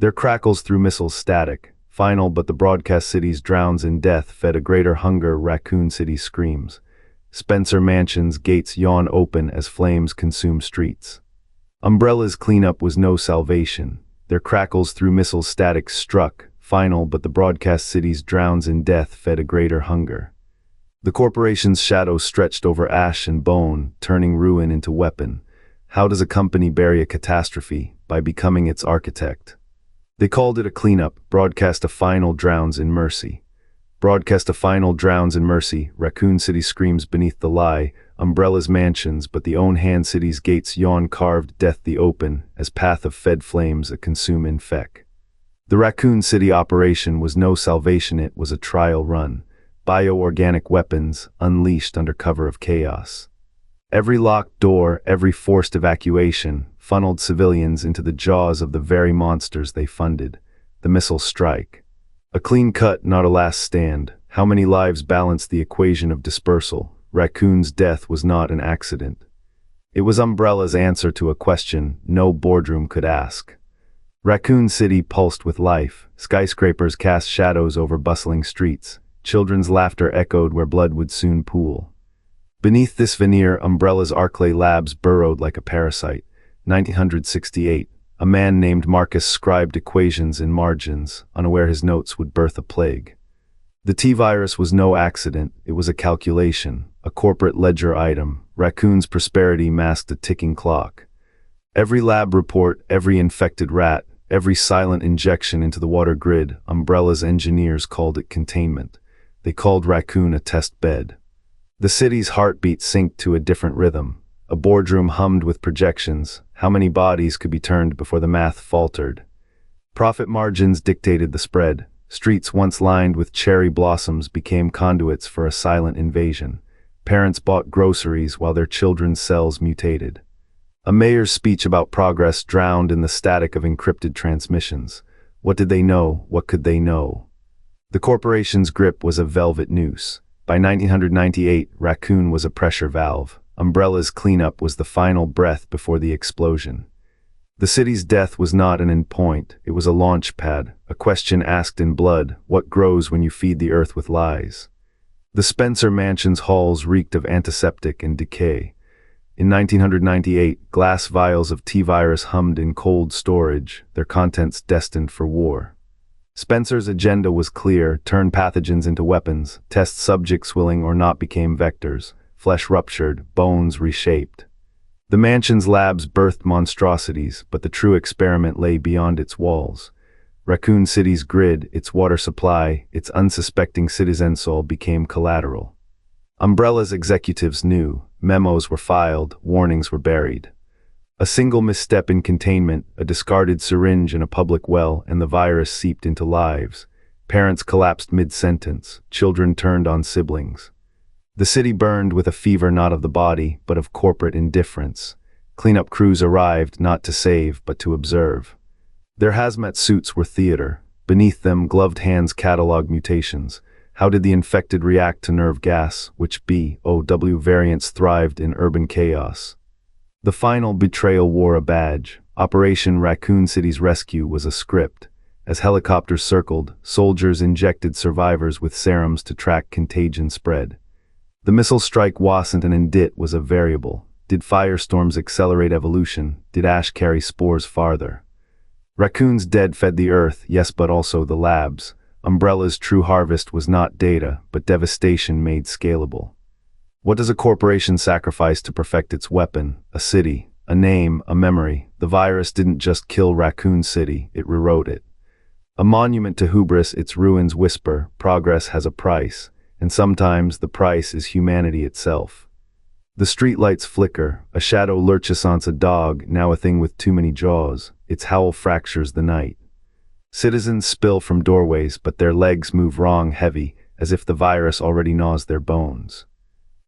Their crackles through missiles static, final but the broadcast cities drowns in death fed a greater hunger. Raccoon City screams. Spencer Mansion's gates yawn open as flames consume streets. Umbrella's cleanup was no salvation. Their crackles through missiles static struck, final but the broadcast cities drowns in death fed a greater hunger. The corporation's shadow stretched over ash and bone, turning ruin into weapon. How does a company bury a catastrophe? By becoming its architect. They called it a cleanup, broadcast a final drowns in mercy. Broadcast a final drowns in mercy. Raccoon City screams beneath the lie, Umbrella's mansions, but the own hand city's gates yawn carved death the open, as path of fed flames a consume infect. The Raccoon City operation was no salvation, it was a trial run. Bioorganic weapons, unleashed under cover of chaos. Every locked door, every forced evacuation, funneled civilians into the jaws of the very monsters they funded. The missile strike. A clean cut, not a last stand. How many lives balanced the equation of dispersal? Raccoon's death was not an accident. It was Umbrella's answer to a question no boardroom could ask. Raccoon City pulsed with life. Skyscrapers cast shadows over bustling streets. Children's laughter echoed where blood would soon pool. Beneath this veneer, Umbrella's Arclay labs burrowed like a parasite. 1968, a man named Marcus scribed equations in margins, unaware his notes would birth a plague. The T-virus was no accident, it was a calculation, a corporate ledger item. Raccoon's prosperity masked a ticking clock. Every lab report, every infected rat, every silent injection into the water grid, Umbrella's engineers called it containment. They called Raccoon a test bed. The city's heartbeat synced to a different rhythm. A boardroom hummed with projections. How many bodies could be turned before the math faltered? Profit margins dictated the spread. Streets once lined with cherry blossoms became conduits for a silent invasion. Parents bought groceries while their children's cells mutated. A mayor's speech about progress drowned in the static of encrypted transmissions. What did they know? What could they know? The corporation's grip was a velvet noose. By 1998, Raccoon was a pressure valve. Umbrella's cleanup was the final breath before the explosion. The city's death was not an endpoint, it was a launch pad, a question asked in blood: what grows when you feed the earth with lies? The Spencer Mansion's halls reeked of antiseptic and decay. In 1998, glass vials of T-virus hummed in cold storage, their contents destined for war. Spencer's agenda was clear: turn pathogens into weapons, test subjects willing or not became vectors, flesh ruptured, bones reshaped. The mansion's labs birthed monstrosities, but the true experiment lay beyond its walls. Raccoon City's grid, its water supply, its unsuspecting citizen soul became collateral. Umbrella's executives knew, memos were filed, warnings were buried. A single misstep in containment, a discarded syringe in a public well, and the virus seeped into lives. Parents collapsed mid-sentence, children turned on siblings. The city burned with a fever not of the body, but of corporate indifference. Cleanup crews arrived not to save, but to observe. Their hazmat suits were theater. Beneath them, gloved hands cataloged mutations. How did the infected react to nerve gas? Which B.O.W. variants thrived in urban chaos? The final betrayal wore a badge. Operation Raccoon City's rescue was a script. As helicopters circled, soldiers injected survivors with serums to track contagion spread. The missile strike wasn't an indit was a variable. Did firestorms accelerate evolution? Did ash carry spores farther? Raccoon's dead fed the earth, yes, but also the labs. Umbrella's true harvest was not data, but devastation made scalable. What does a corporation sacrifice to perfect its weapon? A city, a name, a memory. The virus didn't just kill Raccoon City, it rewrote it. A monument to hubris, its ruins whisper, progress has a price, and sometimes the price is humanity itself. The streetlights flicker, a shadow lurches on a dog, now a thing with too many jaws. Its howl fractures the night. Citizens spill from doorways, but their legs move wrong, heavy, as if the virus already gnaws their bones.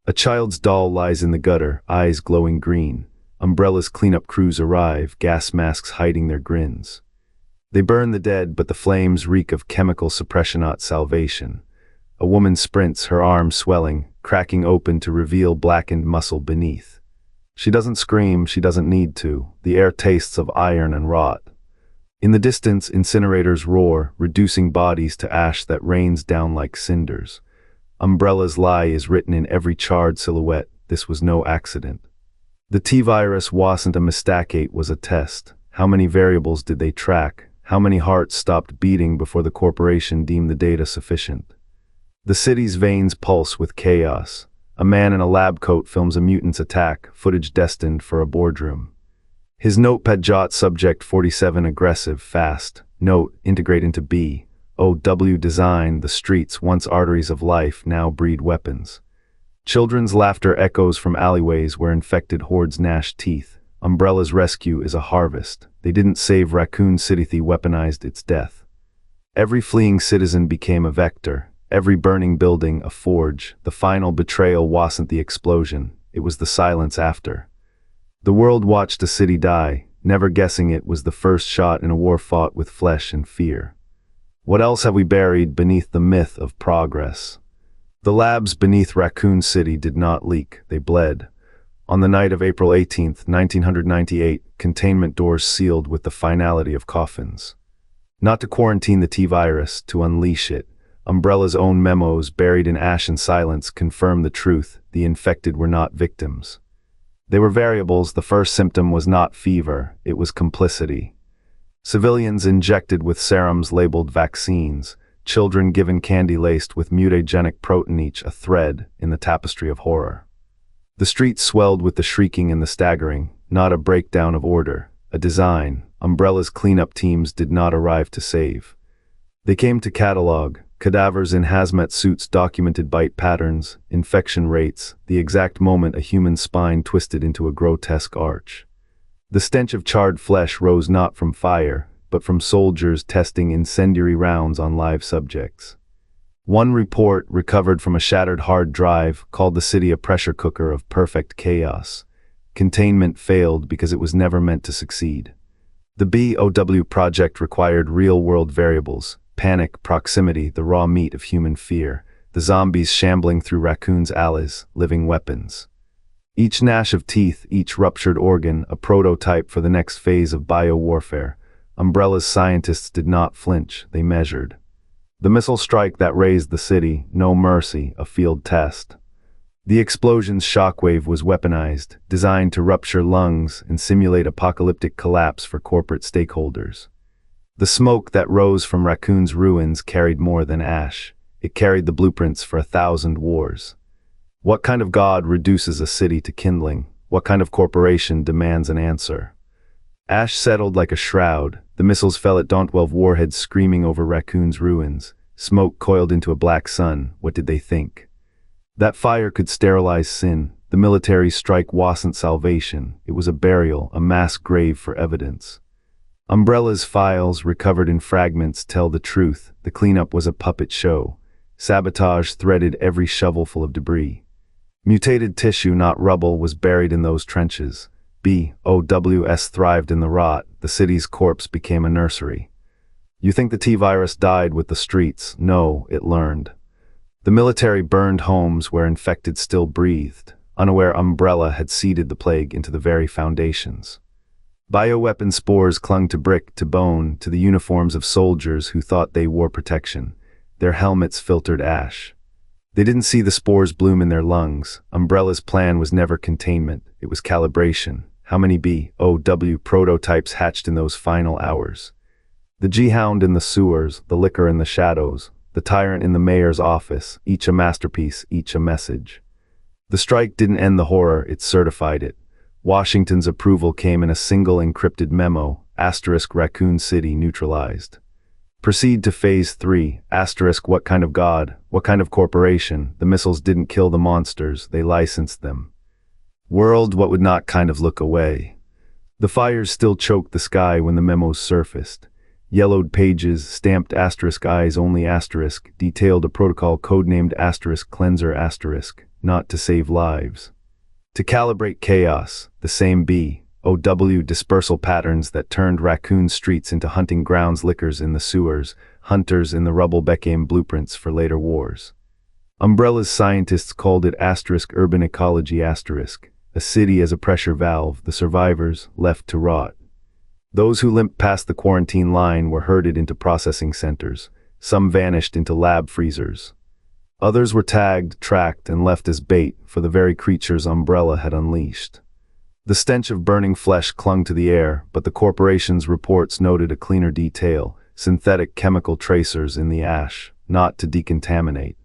A child's doll lies in the gutter, eyes glowing green. Umbrella's cleanup crews arrive, gas masks hiding their grins. They burn the dead, but the flames reek of chemical suppression, not salvation. A woman sprints, her arms swelling, cracking open to reveal blackened muscle beneath. She doesn't scream, she doesn't need to. The air tastes of iron and rot. In the distance, incinerators roar, reducing bodies to ash that rains down like cinders. Umbrella's lie is written in every charred silhouette. This was no accident. The T-virus wasn't a mistake, it was a test. How many variables did they track? How many hearts stopped beating before the corporation deemed the data sufficient? The city's veins pulse with chaos. A man in a lab coat films a mutant's attack, footage destined for a boardroom. His notepad jots subject 47 aggressive, fast. Note, integrate into B.O.W. design, the streets, once arteries of life, now breed weapons. Children's laughter echoes from alleyways where infected hordes gnash teeth. Umbrella's rescue is a harvest. They didn't save Raccoon City, they weaponized its death. Every fleeing citizen became a vector. Every burning building a forge. The final betrayal wasn't the explosion, it was the silence after. The world watched a city die, never guessing it was the first shot in a war fought with flesh and fear. What else have we buried beneath the myth of progress? The labs beneath Raccoon City did not leak, they bled. On the night of April 18, 1998, containment doors sealed with the finality of coffins. Not to quarantine the T-virus, to unleash it. Umbrella's own memos, buried in ash and silence, confirm the truth: the infected were not victims. They were variables. The first symptom was not fever, it was complicity. Civilians injected with serums labeled vaccines, children given candy laced with mutagenic protein, each a thread in the tapestry of horror. The streets swelled with the shrieking and the staggering, not a breakdown of order, a design. Umbrella's cleanup teams did not arrive to save. They came to catalog. Cadavers in hazmat suits documented bite patterns, infection rates, the exact moment a human spine twisted into a grotesque arch. The stench of charred flesh rose not from fire, but from soldiers testing incendiary rounds on live subjects. One report, recovered from a shattered hard drive, called the city a pressure cooker of perfect chaos. Containment failed because it was never meant to succeed. The B.O.W. project required real-world variables: panic, proximity, the raw meat of human fear, the zombies shambling through Raccoon's alleys, living weapons. Each gnash of teeth, each ruptured organ, a prototype for the next phase of biowarfare. Umbrella's scientists did not flinch, they measured. The missile strike that razed the city, no mercy, a field test. The explosion's shockwave was weaponized, designed to rupture lungs and simulate apocalyptic collapse for corporate stakeholders. The smoke that rose from Raccoon's ruins carried more than ash. It carried the blueprints for 1,000 wars. What kind of god reduces a city to kindling? What kind of corporation demands an answer? Ash settled like a shroud. The missiles fell at .12 warheads screaming over Raccoon's ruins. Smoke coiled into a black sun. What did they think? That fire could sterilize sin. The military strike wasn't salvation. It was a burial, a mass grave for evidence. Umbrella's files, recovered in fragments, tell the truth. The cleanup was a puppet show. Sabotage threaded every shovelful of debris. Mutated tissue, not rubble, was buried in those trenches. B.O.W.s thrived in the rot. The city's corpse became a nursery. You think the T-virus died with the streets? No, it learned. The military burned homes where infected still breathed, unaware Umbrella had seeded the plague into the very foundations. Bioweapon spores clung to brick, to bone, to the uniforms of soldiers who thought they wore protection. Their helmets filtered ash. They didn't see the spores bloom in their lungs. Umbrella's plan was never containment, it was calibration. How many B.O.W. prototypes hatched in those final hours? The G-hound in the sewers, the liquor in the shadows, the tyrant in the mayor's office, each a masterpiece, each a message. The strike didn't end the horror, it certified it. Washington's approval came in a single encrypted memo: *Raccoon City neutralized. Proceed to Phase 3, *, what kind of god, what kind of corporation? The missiles didn't kill the monsters, they licensed them. World, what would not kind of look away? The fires still choked the sky when the memos surfaced. Yellowed pages, stamped *eyes only *, detailed a protocol codenamed *cleanser *, not to save lives. To calibrate chaos, the same B.O.W. dispersal patterns that turned Raccoon streets into hunting grounds, lickers in the sewers, hunters in the rubble became blueprints for later wars. Umbrella's scientists called it *urban ecology *, a city as a pressure valve, the survivors left to rot. Those who limped past the quarantine line were herded into processing centers. Some vanished into lab freezers. Others were tagged, tracked, and left as bait for the very creatures Umbrella had unleashed. The stench of burning flesh clung to the air, but the corporation's reports noted a cleaner detail: synthetic chemical tracers in the ash, not to decontaminate.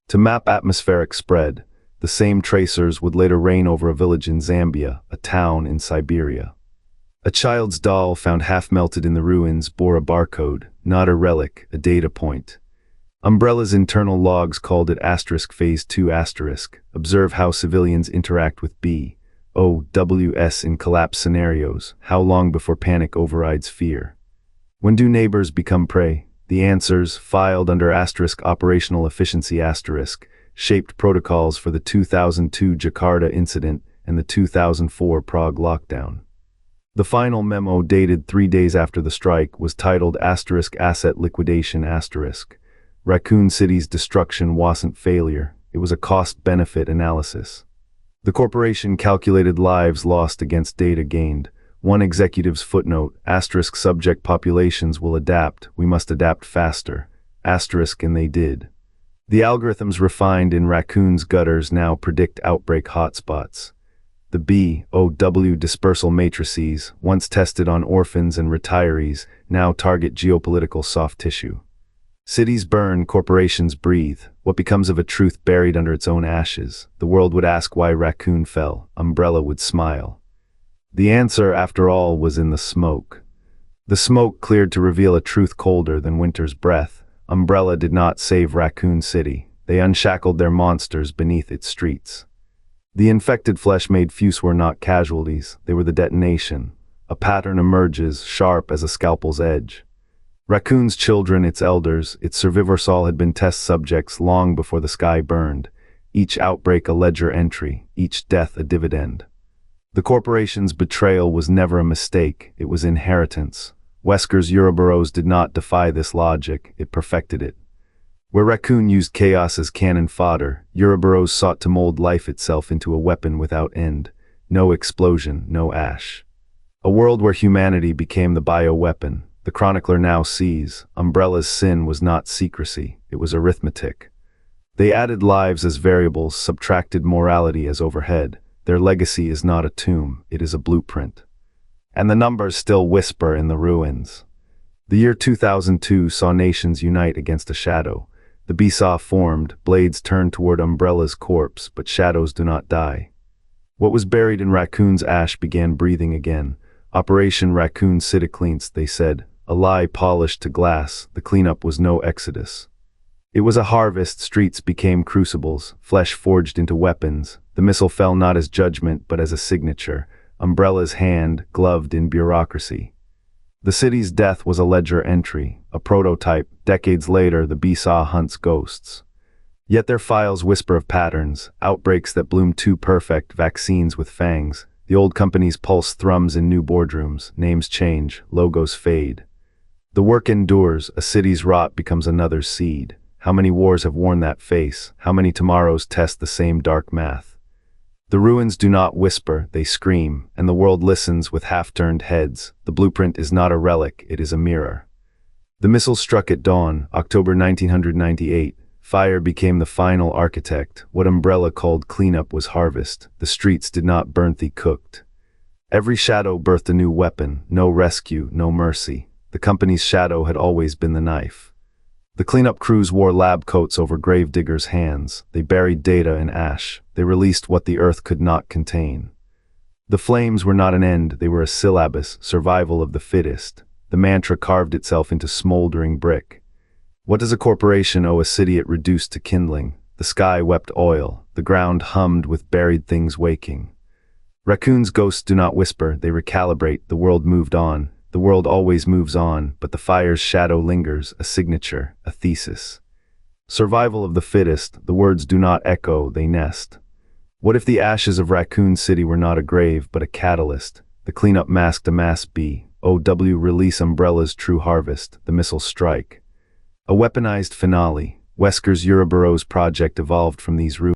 To map atmospheric spread, the same tracers would later reign over a village in Zambia, a town in Siberia. A child's doll found half-melted in the ruins bore a barcode, not a relic, a data point. Umbrella's internal logs called it Phase 2 *. Observe how civilians interact with B.O.W. in collapse scenarios, how long before panic overrides fear. When do neighbors become prey? The answers, filed under operational efficiency *, shaped protocols for the 2002 Jakarta incident and the 2004 Prague lockdown. The final memo, dated 3 days after the strike, was titled *Asset Liquidation *. Raccoon City's destruction wasn't failure, it was a cost-benefit analysis. The corporation calculated lives lost against data gained. One executive's footnote: *Subject populations will adapt, we must adapt faster. And they did. The algorithms refined in Raccoon's gutters now predict outbreak hotspots. The B.O.W. dispersal matrices, once tested on orphans and retirees, now target geopolitical soft tissue. Cities burn, corporations breathe. What becomes of a truth buried under its own ashes? The world would ask why Raccoon fell. Umbrella would smile. The answer, after all, was in the smoke. The smoke cleared to reveal a truth colder than winter's breath. Umbrella did not save Raccoon City. They unshackled their monsters beneath its streets. The infected flesh-made fuse were not casualties, they were the detonation. A pattern emerges, sharp as a scalpel's edge. Raccoon's children, its elders, its survivorsal had been test subjects long before the sky burned. Each outbreak a ledger entry, each death a dividend. The corporation's betrayal was never a mistake, it was inheritance. Wesker's Ouroboros did not defy this logic, it perfected it. Where Raccoon used chaos as cannon fodder, Ouroboros sought to mold life itself into a weapon without end. No explosion, no ash. A world where humanity became the bioweapon. The chronicler now sees, Umbrella's sin was not secrecy, it was arithmetic. They added lives as variables, subtracted morality as overhead. Their legacy is not a tomb, it is a blueprint. And the numbers still whisper in the ruins. The year 2002 saw nations unite against a shadow. The B.O.W. formed, blades turned toward Umbrella's corpse, but shadows do not die. What was buried in Raccoon's ash began breathing again. Operation Raccoon City Cleans, they said. A lie polished to glass, the cleanup was no exodus. It was a harvest, streets became crucibles, flesh forged into weapons. The missile fell not as judgment, but as a signature. Umbrella's hand, gloved in bureaucracy. The city's death was a ledger entry, a prototype. Decades later, the B.O.W. hunts ghosts. Yet their files whisper of patterns, outbreaks that bloom too perfect, vaccines with fangs. The old company's pulse thrums in new boardrooms, names change, logos fade. The work endures, a city's rot becomes another's seed. How many wars have worn that face? How many tomorrows test the same dark math? The ruins do not whisper, they scream, and the world listens with half-turned heads. The blueprint is not a relic, it is a mirror. The missile struck at dawn, October 1998. Fire became the final architect. What Umbrella called cleanup was harvest. The streets did not burn, they cooked. Every shadow birthed a new weapon, no rescue, no mercy. The company's shadow had always been the knife. The cleanup crews wore lab coats over gravediggers' hands. They buried data in ash. They released what the earth could not contain. The flames were not an end, they were a syllabus, survival of the fittest. The mantra carved itself into smoldering brick. What does a corporation owe a city it reduced to kindling? The sky wept oil. The ground hummed with buried things waking. Raccoon's ghosts do not whisper, they recalibrate. The world moved on. The world always moves on, but the fire's shadow lingers, a signature, a thesis. Survival of the fittest, the words do not echo, they nest. What if the ashes of Raccoon City were not a grave, but a catalyst? The cleanup masked a mass B.O.W. release Umbrella's true harvest, the missile strike. A weaponized finale. Wesker's Ouroboros project evolved from these roots.